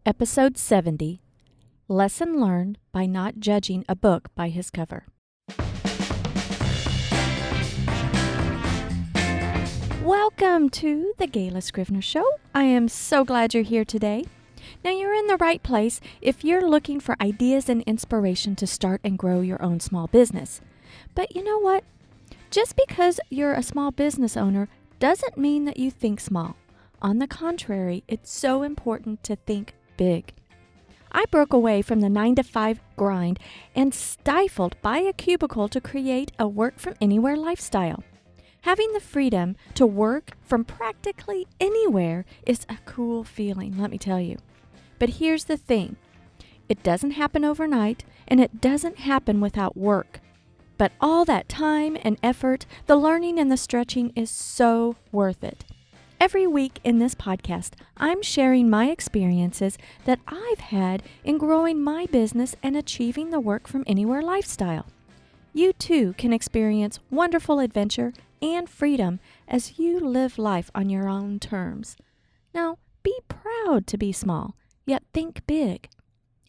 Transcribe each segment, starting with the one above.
Episode 70, Lesson Learned by Not Judging a Book by His Cover. Welcome to the Gayla Scrivener Show. I am so glad you're here today. Now, you're in the right place if you're looking for ideas and inspiration to start and grow your own small business. But you know what? Just because you're a small business owner doesn't mean that you think small. On the contrary, it's so important to think big. I broke away from the 9-to-5 grind and stifled by a cubicle to create a work-from-anywhere lifestyle. Having the freedom to work from practically anywhere is a cool feeling, let me tell you. But here's the thing. It doesn't happen overnight, and it doesn't happen without work. But all that time and effort, the learning and the stretching is so worth it. Every week in this podcast, I'm sharing my experiences that I've had in growing my business and achieving the work-from-anywhere lifestyle. You too can experience wonderful adventure and freedom as you live life on your own terms. Now, be proud to be small, yet think big.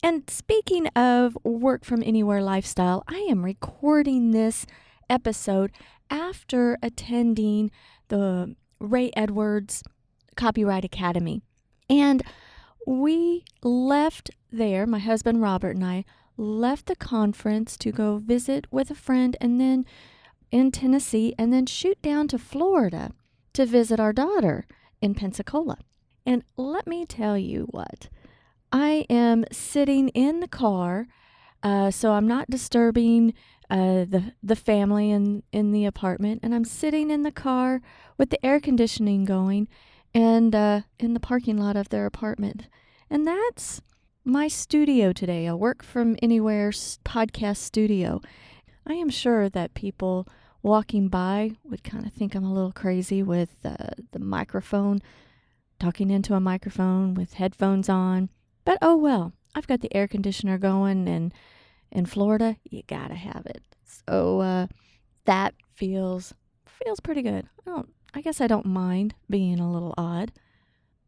And speaking of work-from-anywhere lifestyle, I am recording this episode after attending the Ray Edwards Copyright Academy. And we left there, my husband Robert and I left the conference to go visit with a friend and then in Tennessee and then shoot down to Florida to visit our daughter in Pensacola. And let me tell you what, I am sitting in the car, so I'm not disturbing the family in the apartment, and I'm sitting in the car with the air conditioning going and in the parking lot of their apartment. And that's my studio today, a work from anywhere podcast studio. I am sure that people walking by would kind of think I'm a little crazy with the microphone, talking into a microphone with headphones on. But oh well, I've got the air conditioner going, and in Florida, you gotta have it. So that feels pretty good. I guess I don't mind being a little odd.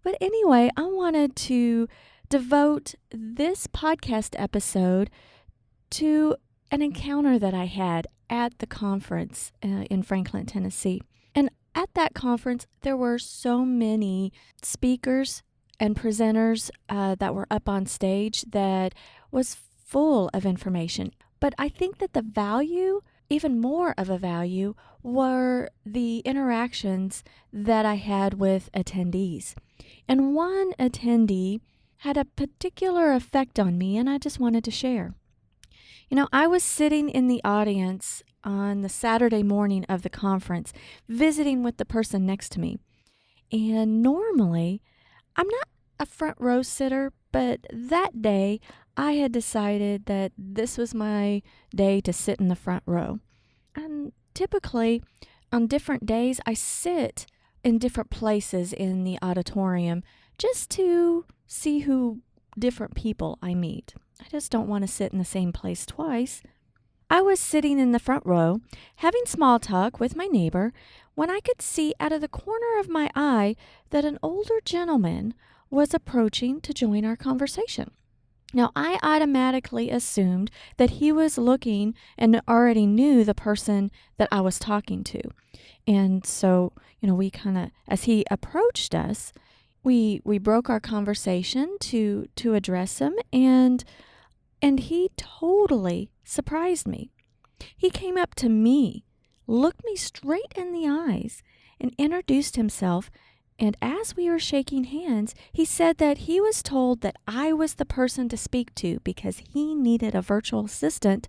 But anyway, I wanted to devote this podcast episode to an encounter that I had at the conference in Franklin, Tennessee. And at that conference, there were so many speakers and presenters that were up on stage that was full of information. But I think that the value, even more of a value, were the interactions that I had with attendees. And one attendee had a particular effect on me, and I just wanted to share. You know, I was sitting in the audience on the Saturday morning of the conference, visiting with the person next to me. And normally, I'm not a front row sitter, but that day I had decided that this was my day to sit in the front row. And typically on different days I sit in different places in the auditorium just to see who different people I meet. I just don't want to sit in the same place twice. I was sitting in the front row having small talk with my neighbor when I could see out of the corner of my eye that an older gentleman was approaching to join our conversation. Now, I automatically assumed that he was looking and already knew the person that I was talking to. And so, we kind of, as he approached us, we broke our conversation to address him, and he totally surprised me. He came up to me, looked me straight in the eyes, and introduced himself. And as we were shaking hands, he said that he was told that I was the person to speak to because he needed a virtual assistant,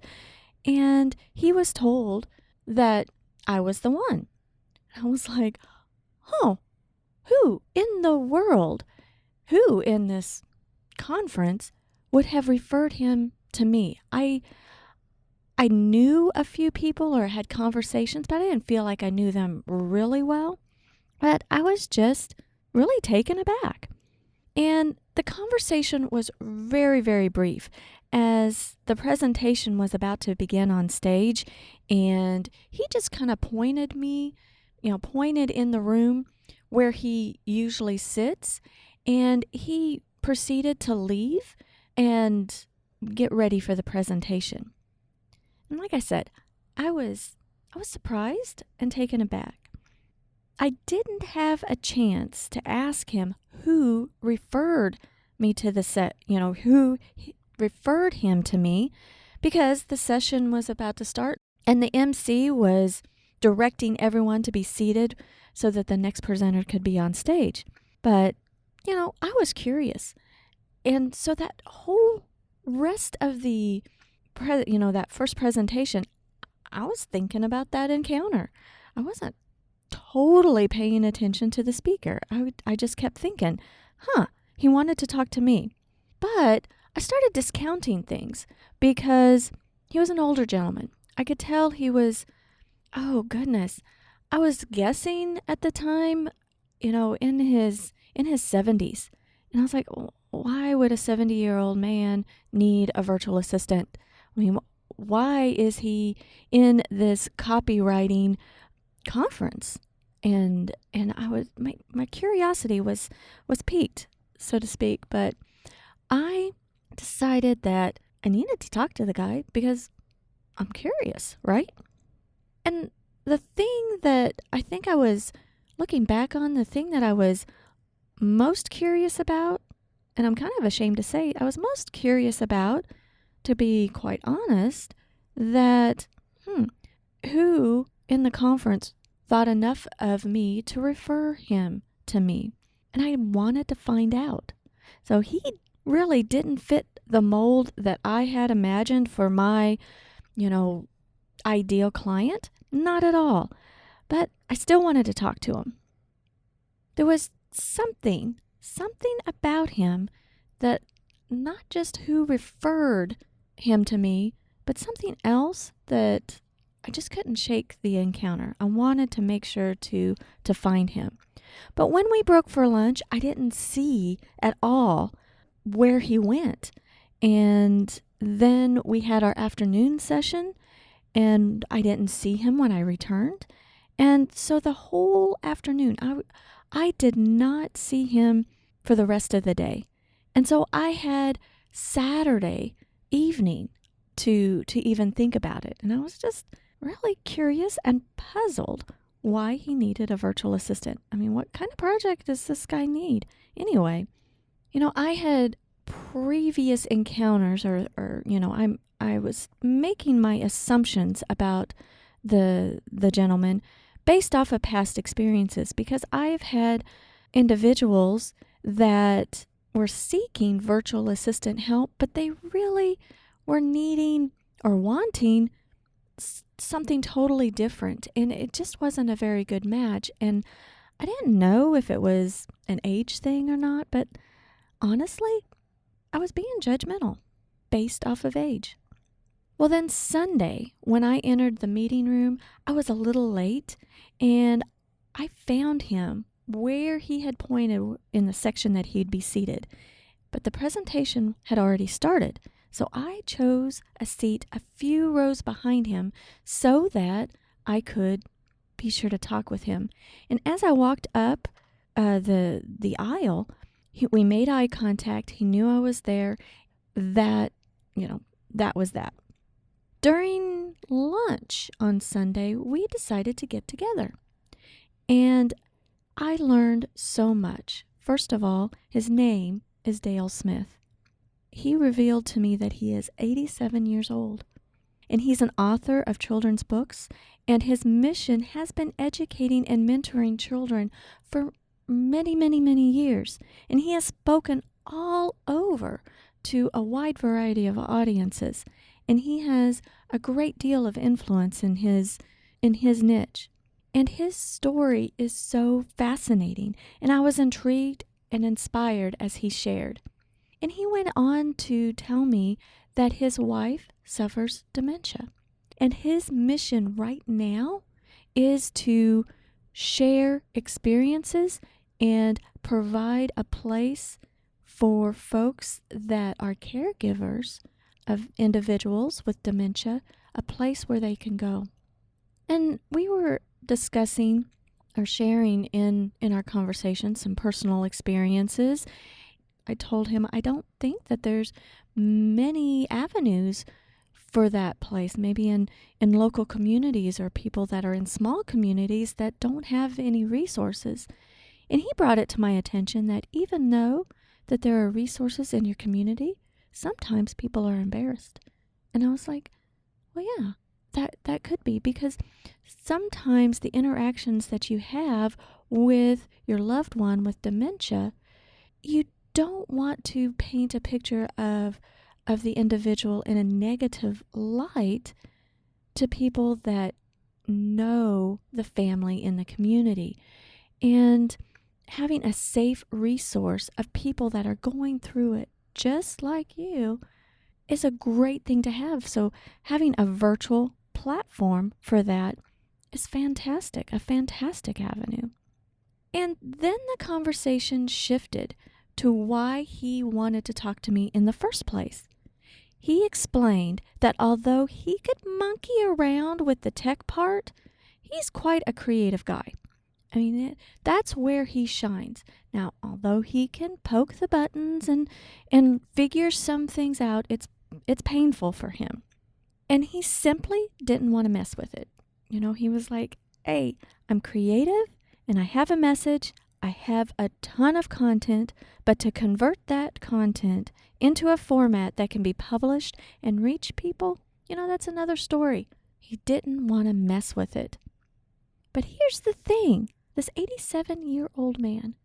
and he was told that I was the one. I was like, oh, who in the world, who in this conference would have referred him to me? I knew a few people or had conversations, but I didn't feel like I knew them really well. But I was just really taken aback. And the conversation was very, very brief as the presentation was about to begin on stage, and he just kind of pointed in the room where he usually sits, and he proceeded to leave and get ready for the presentation. And like I said, I was surprised and taken aback. I didn't have a chance to ask him who referred me to the who referred him to me, because the session was about to start and the MC was directing everyone to be seated so that the next presenter could be on stage. But, I was curious. And so that whole rest of the, that first presentation, I was thinking about that encounter. I wasn't totally paying attention to the speaker. I just kept thinking, he wanted to talk to me. But I started discounting things because he was an older gentleman. I could tell he was, oh goodness, I was guessing at the time, in his 70s. And I was like, why would a 70-year-old man need a virtual assistant? I mean, why is he in this copywriting conference? And I was my curiosity was piqued, so to speak, but I decided that I needed to talk to the guy because I'm curious, right? And the thing that I think I was looking back on, the thing that I was most curious about, and I'm kind of ashamed to say, I was most curious about, to be quite honest, that who in the conference thought enough of me to refer him to me. And I wanted to find out. So he really didn't fit the mold that I had imagined for my, ideal client. Not at all. But I still wanted to talk to him. There was something about him that not just who referred him to me, but something else that I just couldn't shake the encounter. I wanted to make sure to find him. But when we broke for lunch, I didn't see at all where he went. And then we had our afternoon session, and I didn't see him when I returned. And so the whole afternoon, I did not see him for the rest of the day. And so I had Saturday evening to even think about it. And I was just really curious and puzzled why he needed a virtual assistant. I mean, what kind of project does this guy need anyway? I had previous encounters I was making my assumptions about the gentleman based off of past experiences, because I've had individuals that were seeking virtual assistant help, but they really were needing or wanting something totally different, and it just wasn't a very good match. And I didn't know if it was an age thing or not, but honestly, I was being judgmental based off of age. Well, then Sunday, when I entered the meeting room, I was a little late, and I found him where he had pointed in the section that he'd be seated. But the presentation had already started, so I chose a seat a few rows behind him so that I could be sure to talk with him. And as I walked up the aisle, we made eye contact. He knew I was there. That was that. During lunch on Sunday, we decided to get together. And I learned so much. First of all, his name is Dale Smith. He revealed to me that he is 87 years old. And he's an author of children's books. And his mission has been educating and mentoring children for many, many, many years. And he has spoken all over to a wide variety of audiences. And he has a great deal of influence in his niche. And his story is so fascinating. And I was intrigued and inspired as he shared. And he went on to tell me that his wife suffers dementia. And his mission right now is to share experiences and provide a place for folks that are caregivers of individuals with dementia, a place where they can go. And we were discussing or sharing in our conversation some personal experiences. I told him I don't think that there's many avenues for that place, maybe in local communities or people that are in small communities that don't have any resources. And he brought it to my attention that even though that there are resources in your community, sometimes people are embarrassed. And I was like, well, yeah, that could be, because sometimes the interactions that you have with your loved one with dementia, you don't want to paint a picture of the individual in a negative light to people that know the family in the community. And having a safe resource of people that are going through it just like you is a great thing to have. So having a virtual platform for that is fantastic, a fantastic avenue. And then the conversation shifted to why he wanted to talk to me in the first place. He explained that although he could monkey around with the tech part, he's quite a creative guy. I mean, that's where he shines. Now, although he can poke the buttons and figure some things out, it's painful for him. And he simply didn't want to mess with it. You know, he was like, hey, I'm creative and I have a message. I have a ton of content, but to convert that content into a format that can be published and reach people, you know, that's another story. He didn't want to mess with it. But here's the thing. This 87-year-old man,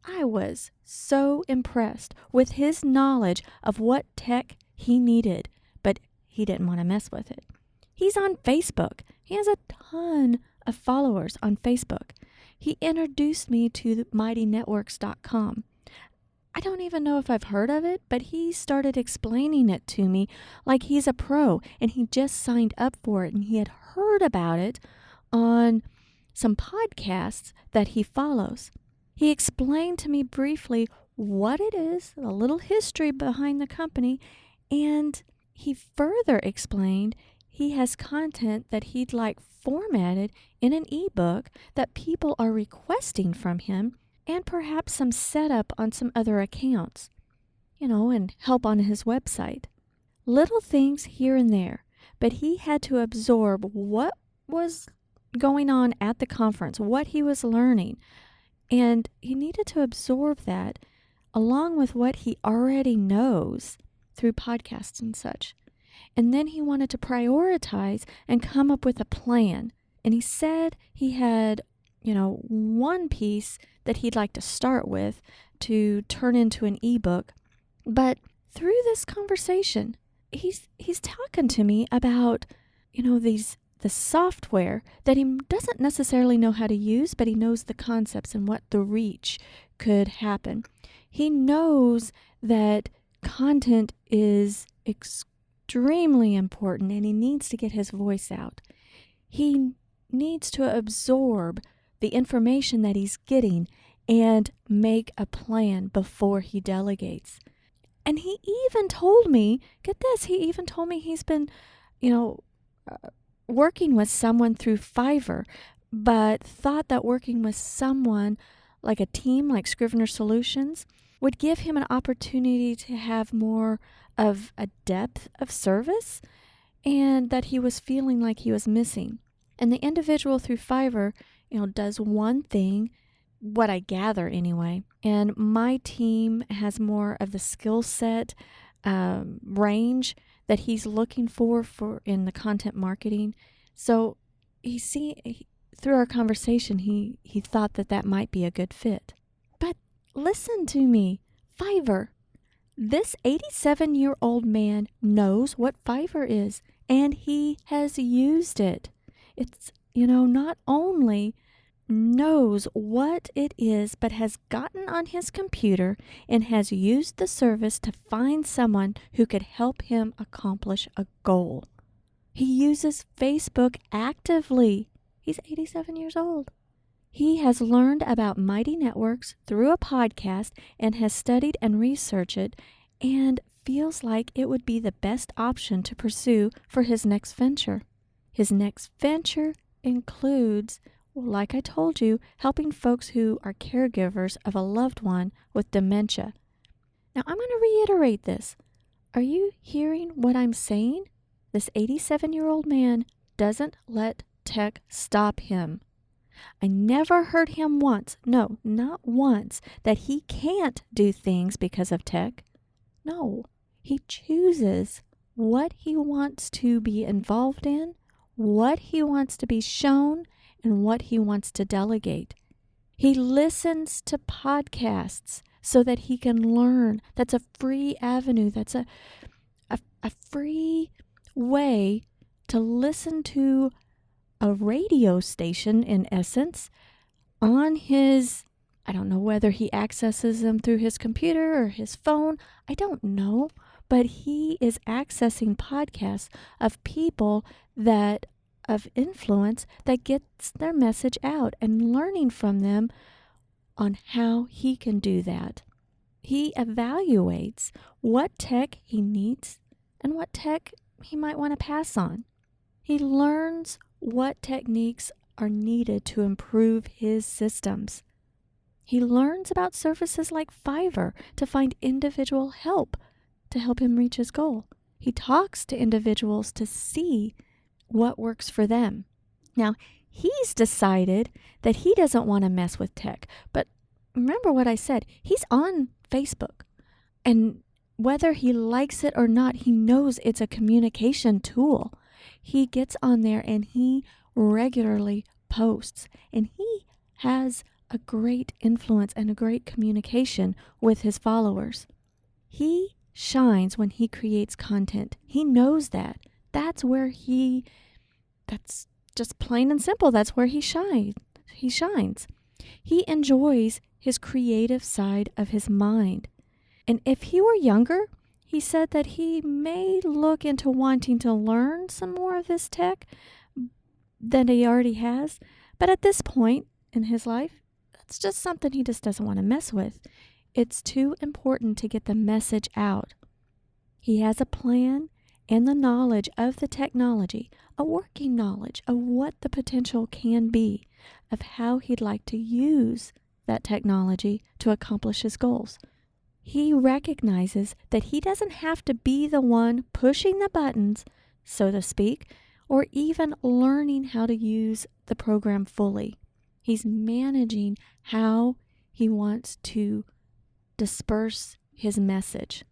I was so impressed with his knowledge of what tech he needed, but he didn't want to mess with it. He's on Facebook. He has a ton of followers on Facebook. He introduced me to MyNetworks.com. I don't even know if I've heard of it, but he started explaining it to me like he's a pro, and he just signed up for it, and he had heard about it on some podcasts that he follows. He explained to me briefly what it is, a little history behind the company, and he further explained he has content that he'd like formatted in an ebook that people are requesting from him, and perhaps some setup on some other accounts, you know, and help on his website. Little things here and there, but he had to absorb what was going on at the conference, what he was learning, and he needed to absorb that along with what he already knows through podcasts and such. And then he wanted to prioritize and come up with a plan. And he said he had, you know, one piece that he'd like to start with to turn into an ebook. But through this conversation, he's talking to me about, you know, the software that he doesn't necessarily know how to use, but he knows the concepts and what the reach could happen. He knows that content is extremely important and he needs to get his voice out. He needs to absorb the information that he's getting and make a plan before he delegates. And he even told me, get this, he even told me he's been, you know, working with someone through Fiverr, but thought that working with someone like a team like Scrivener Solutions would give him an opportunity to have more of a depth of service, and that he was feeling like he was missing. And the individual through Fiverr, you know, does one thing, what I gather anyway, and my team has more of the skill set range that he's looking for in the content marketing. So through our conversation, he thought that might be a good fit. But listen to me, Fiverr. This 87-year-old man knows what Fiverr is, and he has used it. It's, you know, not only knows what it is, but has gotten on his computer and has used the service to find someone who could help him accomplish a goal. He uses Facebook actively. He's 87 years old. He has learned about MyNetworks through a podcast and has studied and researched it and feels like it would be the best option to pursue for his next venture. His next venture includes, like I told you, helping folks who are caregivers of a loved one with dementia. Now, I'm going to reiterate this. Are you hearing what I'm saying? This 87-year-old man doesn't let tech stop him. I never heard him once, no, not once, that he can't do things because of tech. No, he chooses what he wants to be involved in, what he wants to be shown, and what he wants to delegate. He listens to podcasts so that he can learn. That's a free avenue. That's a free way to listen to a radio station, in essence, on his, I don't know whether he accesses them through his computer or his phone. I don't know. But he is accessing podcasts of people that of influence that gets their message out and learning from them on how he can do that. He evaluates what tech he needs and what tech he might want to pass on. He learns what techniques are needed to improve his systems. He learns about services like Fiverr to find individual help to help him reach his goal. He talks to individuals to see what works for them. Now, he's decided that he doesn't want to mess with tech. But remember what I said. He's on Facebook. And whether he likes it or not, he knows it's a communication tool. He gets on there and he regularly posts. And he has a great influence and a great communication with his followers. He shines when he creates content. He knows that. That's just plain and simple. That's where he shines. He enjoys his creative side of his mind. And if he were younger, he said that he may look into wanting to learn some more of this tech than he already has. But at this point in his life, that's just something he just doesn't want to mess with. It's too important to get the message out. He has a plan and the knowledge of the technology, a working knowledge of what the potential can be, of how he'd like to use that technology to accomplish his goals. He recognizes that he doesn't have to be the one pushing the buttons, so to speak, or even learning how to use the program fully. He's managing how he wants to disperse his message.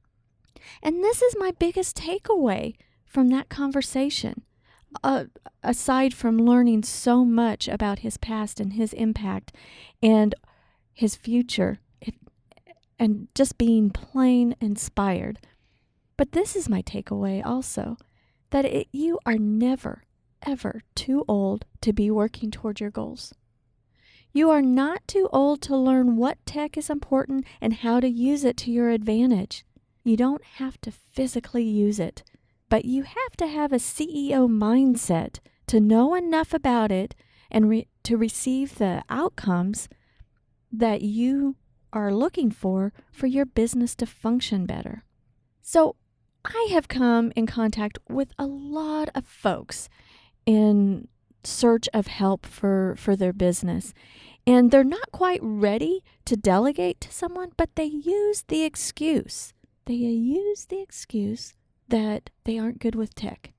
And this is my biggest takeaway from that conversation. Aside from learning so much about his past and his impact and his future, and just being plain inspired. But this is my takeaway also, that you are never, ever too old to be working toward your goals. You are not too old to learn what tech is important and how to use it to your advantage. You don't have to physically use it, but you have to have a CEO mindset to know enough about it and to receive the outcomes that you are looking for your business to function better. So I have come in contact with a lot of folks in search of help for their business. And they're not quite ready to delegate to someone, but they use the excuse. They use the excuse that they aren't good with tech.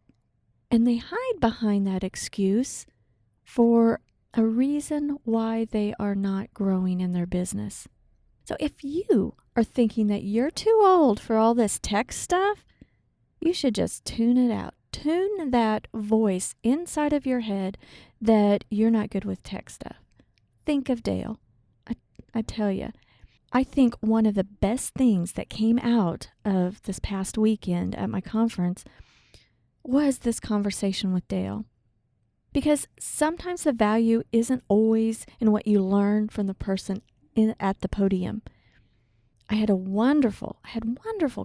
And they hide behind that excuse for a reason why they are not growing in their business. So if you are thinking that you're too old for all this tech stuff, you should just tune it out. Tune that voice inside of your head that you're not good with tech stuff. Think of Dale. I tell you, I think one of the best things that came out of this past weekend at my conference was this conversation with Dale. Because sometimes the value isn't always in what you learn from the person at the podium. I had wonderful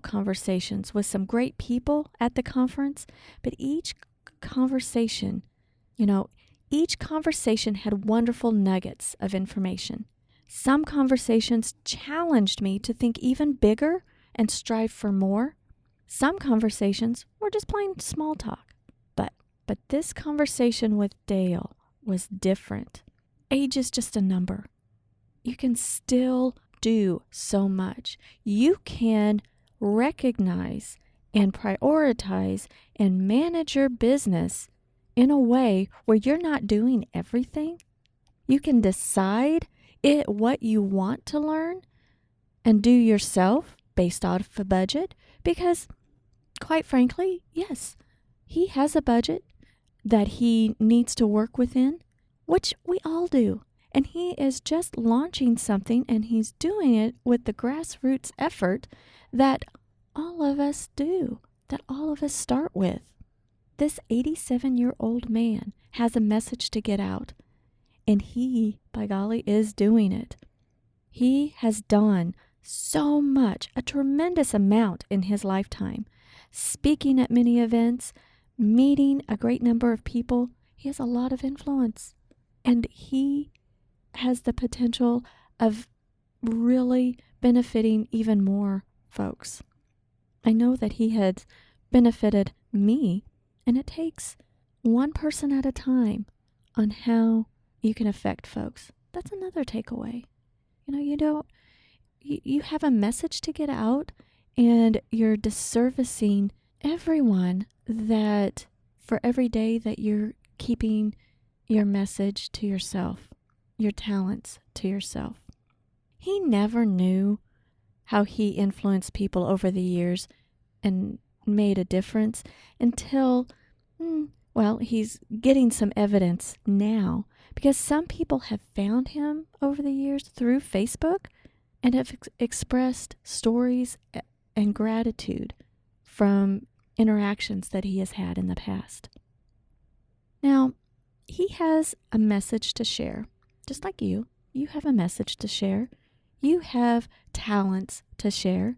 conversations with some great people at the conference, but each conversation had wonderful nuggets of information. Some conversations challenged me to think even bigger and strive for more. Some conversations were just plain small talk. But this conversation with Dale was different. Age is just a number. You can still do so much. You can recognize and prioritize and manage your business in a way where you're not doing everything. You can decide what you want to learn and do yourself based off a budget because, quite frankly, yes, he has a budget that he needs to work within, which we all do. And he is just launching something and he's doing it with the grassroots effort that all of us do, that all of us start with. This 87-year-old man has a message to get out, and he, by golly, is doing it. He has done so much, a tremendous amount in his lifetime, speaking at many events, meeting a great number of people. He has a lot of influence, and he has the potential of really benefiting even more folks. I know that he has benefited me, and it takes one person at a time on how you can affect folks. That's another takeaway. You have a message to get out, and you're disservicing everyone that for every day that you're keeping your message to yourself, your talents to yourself. He never knew how he influenced people over the years and made a difference until, he's getting some evidence now because some people have found him over the years through Facebook and have expressed stories and gratitude from interactions that he has had in the past. Now, he has a message to share. Just like you have a message to share. You have talents to share.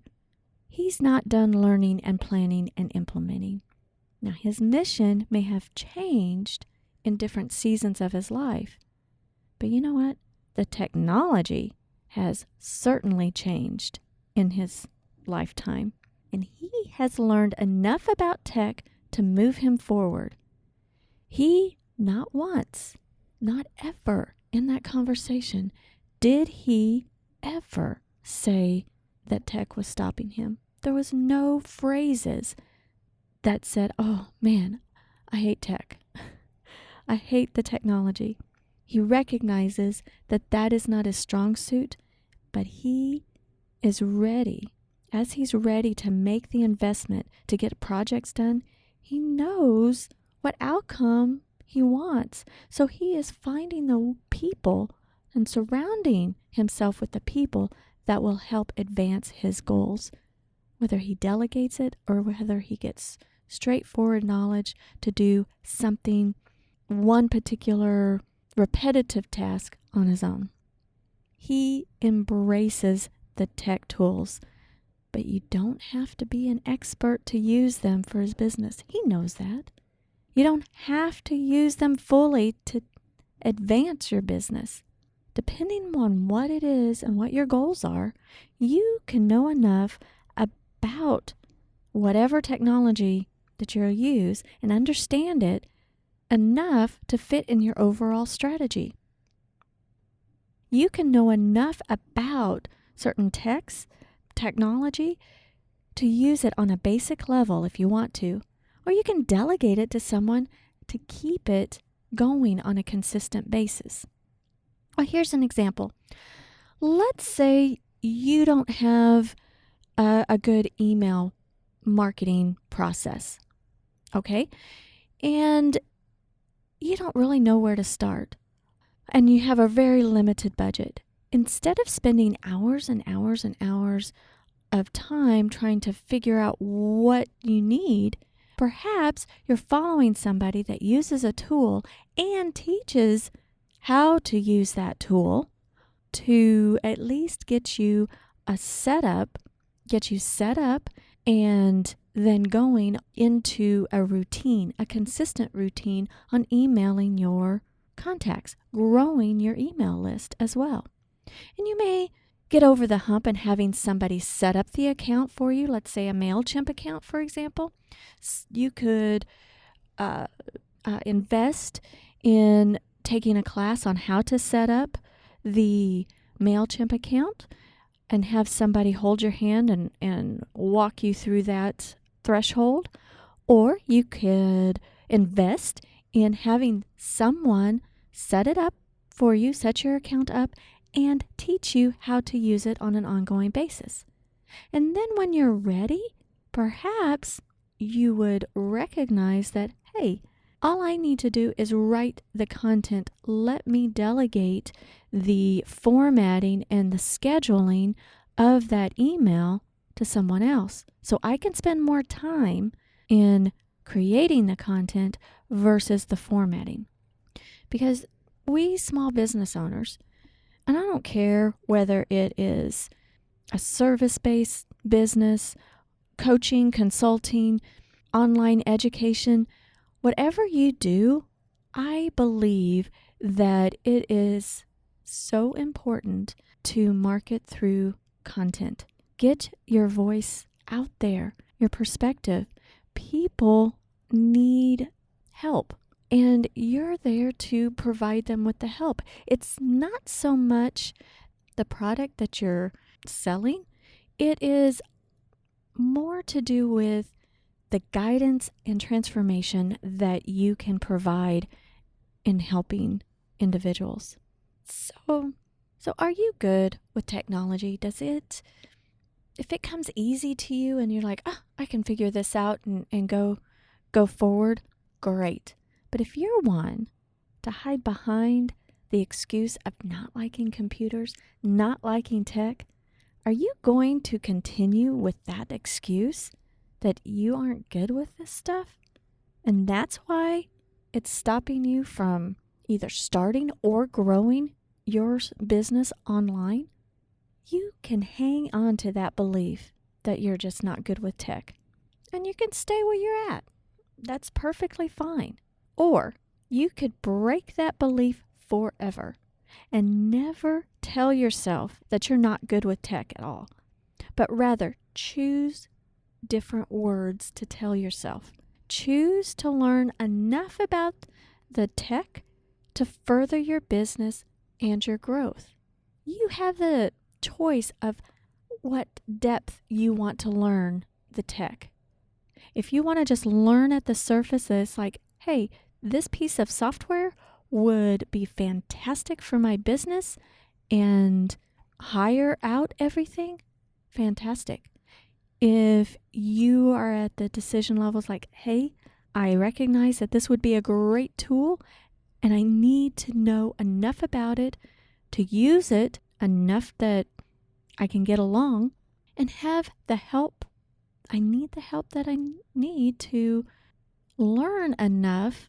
He's not done learning and planning and implementing. Now, his mission may have changed in different seasons of his life. But you know what? The technology has certainly changed in his lifetime. And he has learned enough about tech to move him forward. He, not once, not ever in that conversation, did he ever say that tech was stopping him. There was no phrases that said, oh man, I hate tech. I hate the technology. He recognizes that that is not his strong suit, but he is ready. As he's ready to make the investment to get projects done, he knows what outcome he wants. So he is finding the people and surrounding himself with the people that will help advance his goals, whether he delegates it or whether he gets straightforward knowledge to do something, one particular repetitive task on his own. He embraces the tech tools, but you don't have to be an expert to use them for his business. He knows that. You don't have to use them fully to advance your business. Depending on what it is and what your goals are, you can know enough about whatever technology that you'll use and understand it enough to fit in your overall strategy. You can know enough about certain technology to use it on a basic level if you want to, or you can delegate it to someone to keep it going on a consistent basis. Well, here's an example. Let's say you don't have a good email marketing process, okay? And you don't really know where to start, and you have a very limited budget. Instead of spending hours and hours and hours of time trying to figure out what you need, perhaps you're following somebody that uses a tool and teaches how to use that tool to at least get you set up and then going into a routine, a consistent routine on emailing your contacts, growing your email list as well. And you may get over the hump and having somebody set up the account for you, let's say a MailChimp account, for example. You could invest in taking a class on how to set up the MailChimp account. and have somebody hold your hand and walk you through that threshold. Or you could invest in having someone set it up for you, set your account up, and teach you how to use it on an ongoing basis. And then when you're ready, perhaps you would recognize that, hey, all I need to do is write the content. Let me delegate the formatting and the scheduling of that email to someone else, so I can spend more time in creating the content versus the formatting. Because we small business owners, and I don't care whether it is a service-based business, coaching, consulting, online education, whatever you do, I believe that it is so important to market through content. Get your voice out there, your perspective. People need help, and you're there to provide them with the help. It's not so much the product that you're selling. It is more to do with the guidance and transformation that you can provide in helping individuals. So are you good with technology? If it comes easy to you and you're like, I can figure this out and go forward, great. But if you're one to hide behind the excuse of not liking computers, not liking tech, are you going to continue with that excuse that you aren't good with this stuff? And that's why it's stopping you from either starting or growing your business online? You can hang on to that belief that you're just not good with tech, and you can stay where you're at. That's perfectly fine. Or you could break that belief forever and never tell yourself that you're not good with tech at all, but rather choose different words to tell yourself. Choose to learn enough about the tech to further your business and your growth. You have the choice of what depth you want to learn the tech. If you want to just learn at the surface, it's like, hey, this piece of software would be fantastic for my business and hire out everything, fantastic. If you are at the decision levels like, hey, I recognize that this would be a great tool and I need to know enough about it to use it enough that I can get along and have the help. I need the help that I need to learn enough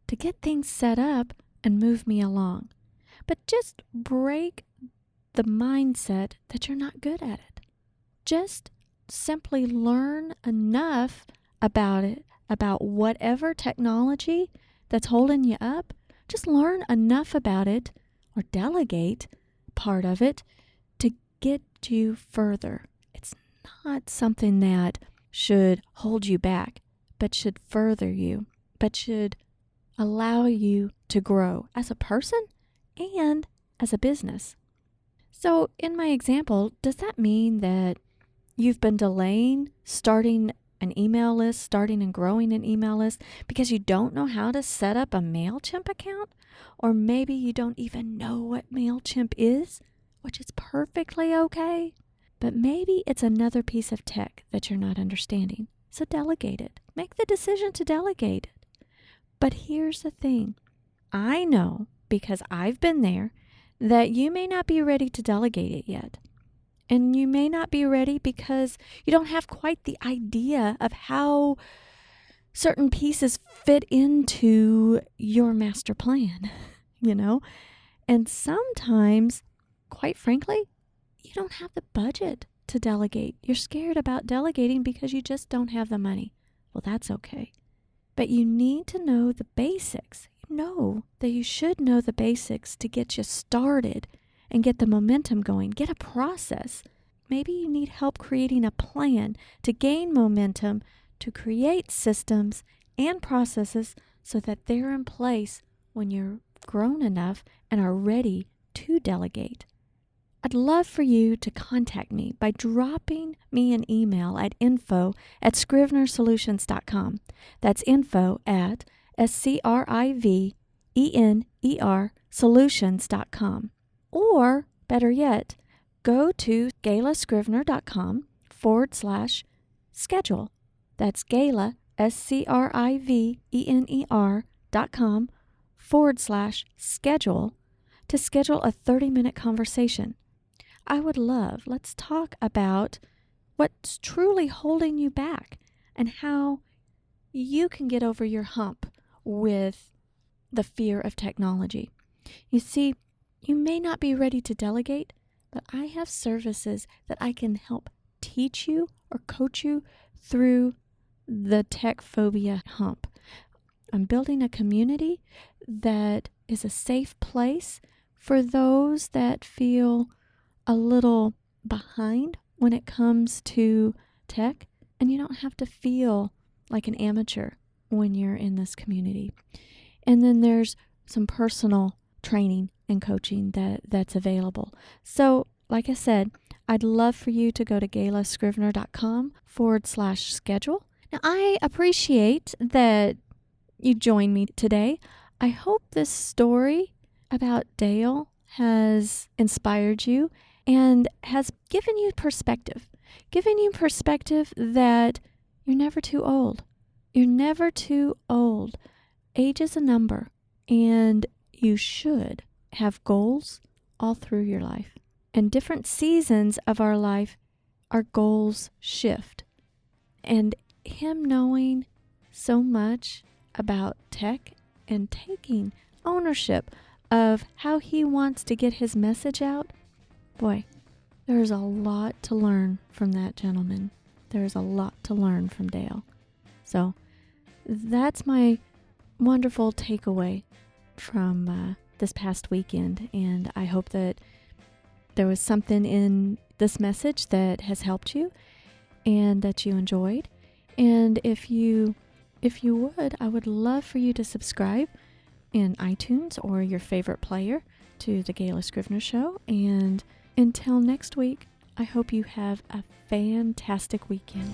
to get things set up and move me along. But just break the mindset that you're not good at it. Just simply learn enough about it, about whatever technology that's holding you up. Just learn enough about it or delegate part of it to get you further. It's not something that should hold you back, but should further you, but should allow you to grow as a person and as a business. So in my example, does that mean that you've been delaying starting an email list, starting and growing an email list because you don't know how to set up a MailChimp account? Or maybe you don't even know what MailChimp is, which is perfectly okay. But maybe it's another piece of tech that you're not understanding. So delegate it. Make the decision to delegate it. But here's the thing. I know, because I've been there, that you may not be ready to delegate it yet. And you may not be ready because you don't have quite the idea of how certain pieces fit into your master plan, And sometimes, quite frankly, you don't have the budget to delegate. You're scared about delegating because you just don't have the money. Well, that's okay. But you need to know the basics. You know that you should know the basics to get you started and get the momentum going. Get a process. Maybe you need help creating a plan to gain momentum, to create systems and processes so that they're in place when you're grown enough and are ready to delegate. I'd love for you to contact me by dropping me an email at info@scrivenersolutions.com. That's info@scrivener solutions.com. Or, better yet, go to galascrivener.com/schedule. That's Gala, SCRIVENER.com/schedule to schedule a 30-minute conversation. Let's talk about what's truly holding you back and how you can get over your hump with the fear of technology. You see, you may not be ready to delegate, but I have services that I can help teach you or coach you through the tech phobia hump. I'm building a community that is a safe place for those that feel a little behind when it comes to tech, and you don't have to feel like an amateur when you're in this community. And then there's some personal training and coaching that's available. So, like I said, I'd love for you to go to galascrivener.com/schedule. Now, I appreciate that you joined me today. I hope this story about Dale has inspired you and has given you perspective that you're never too old. You're never too old. Age is a number, and you should have goals all through your life. In different seasons of our life, our goals shift. And him knowing so much about tech and taking ownership of how he wants to get his message out, boy, there's a lot to learn from that gentleman. There's a lot to learn from Dale. So that's my wonderful takeaway from this past weekend, and I hope that there was something in this message that has helped you and that you enjoyed. And if you would, I would love for you to subscribe in iTunes or your favorite player to the Gala Scrivener Show. And until next week, I hope you have a fantastic weekend.